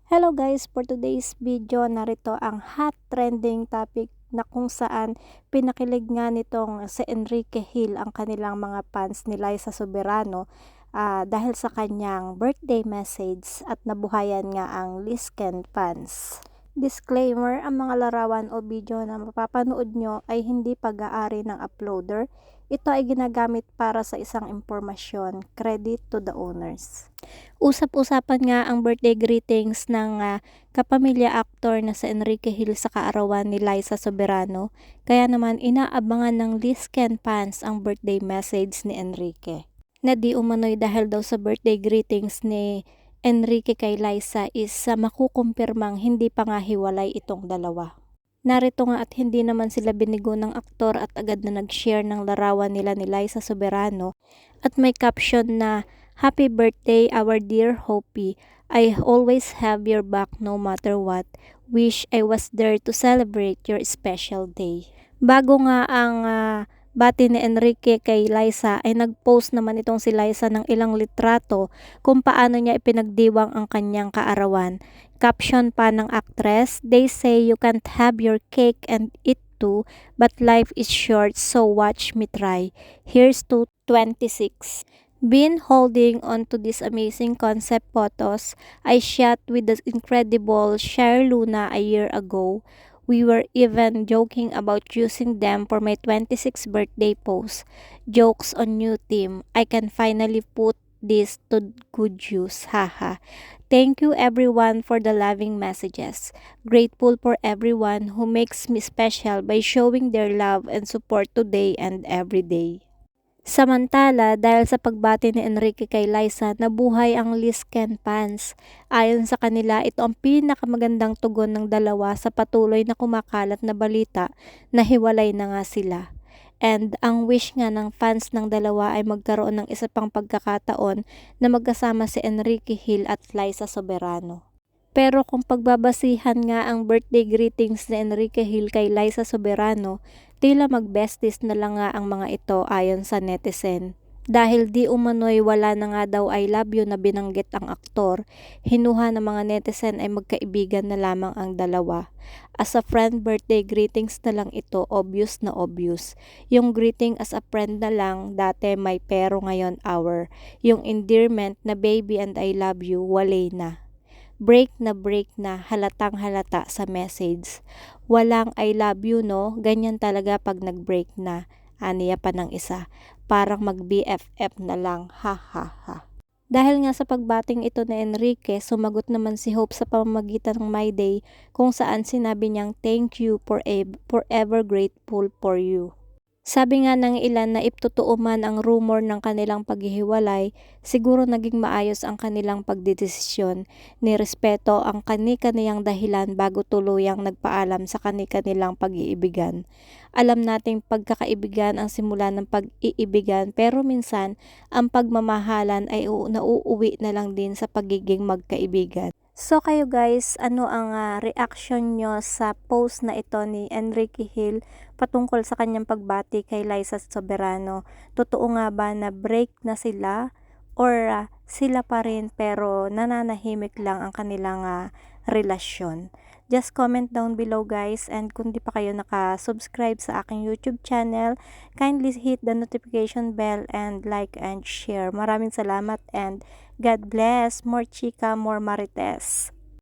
Hello guys, for today's video, narito ang hot trending topic na kung saan pinakilig nga nitong si Enrique Hill ang kanilang mga fans ni Liza Soberano dahil sa kanyang birthday message at nabuhayan nga ang Lisken fans. Disclaimer, ang mga larawan o video na mapapanood nyo ay hindi pag-aari ng uploader. Ito ay ginagamit para sa isang impormasyon. Credit to the owners. Usap-usapan nga ang birthday greetings ng kapamilya actor na si Enrique Hill sa kaarawan ni Liza Soberano. Kaya naman inaabangan ng Lisken fans ang birthday message ni Enrique. Na di umano'y dahil daw sa birthday greetings ni Enrique kay Liza is makukumpirmang hindi pa nga hiwalay itong dalawa. Narito nga at hindi naman sila binigo ng aktor at agad na nag-share ng larawan nila ni Liza Soberano at may caption na "Happy birthday our dear Hopi. I always have your back no matter what. Wish I was there to celebrate your special day." Bago nga ang bati ni Enrique kay Liza ay nag-post naman itong si Liza ng ilang litrato kung paano niya ipinagdiwang ang kanyang kaarawan. Caption pa ng actress, "They say you can't have your cake and eat too, but life is short so watch me try. Here's to 26. Been holding on to these amazing concept photos I shot with the incredible Cher Luna a year ago. We were even joking about using them for my 26th birthday post. Jokes on new team. I can finally put this to good use. Haha. Thank you everyone for the loving messages. Grateful for everyone who makes me special by showing their love and support today and every day." Samantala, dahil sa pagbati ni Enrique kay Liza, nabuhay ang Lisken fans. Ayon sa kanila, ito ang pinakamagandang tugon ng dalawa sa patuloy na kumakalat na balita na hiwalay na nga sila. And ang wish nga ng fans ng dalawa ay magkaroon ng isa pang pagkakataon na magkasama si Enrique Hill at Liza Soberano. Pero kung pagbabasihan nga ang birthday greetings ni Enrique Hill kay Liza Soberano, tila mag-besties na lang nga ang mga ito ayon sa netizen. Dahil di umano'y wala na nga daw I love you na binanggit ang aktor, hinuha ng mga netizen ay magkaibigan na lamang ang dalawa. As a friend birthday greetings na lang ito, obvious na obvious. Yung greeting as a friend na lang, dati may pero ngayon our. Yung endearment na baby and I love you, wale na. Break na halatang halata sa message. Walang I love you no, ganyan talaga pag nag-break na. Aniya pa ng isa, parang mag-BFF na lang, ha ha ha. Dahil nga sa pagbating ito ni Enrique, sumagot naman si Hope sa pamamagitan ng My Day kung saan sinabi niyang thank you forever grateful for you. Sabi nga ng ilan na iptotoo man ang rumor ng kanilang paghihiwalay, siguro naging maayos ang kanilang pagdedesisyon. Nirespeto ang kani-kaniyang dahilan bago tuluyang nagpaalam sa kani-kanilang pag-iibigan. Alam nating pagkakaibigan ang simula ng pag-iibigan, pero minsan ang pagmamahalan ay nauuwi na lang din sa pagiging magkaibigan. So kayo guys, ano ang reaction nyo sa post na ito ni Enrique Hill patungkol sa kanyang pagbati kay Liza Soberano? Totoo nga ba na break na sila or sila pa rin pero nananahimik lang ang kanilang relasyon? Just comment down below guys, and kung di pa kayo naka-subscribe sa aking YouTube channel, kindly hit the notification bell and like and share. Maraming salamat and God bless. More chika, more marites.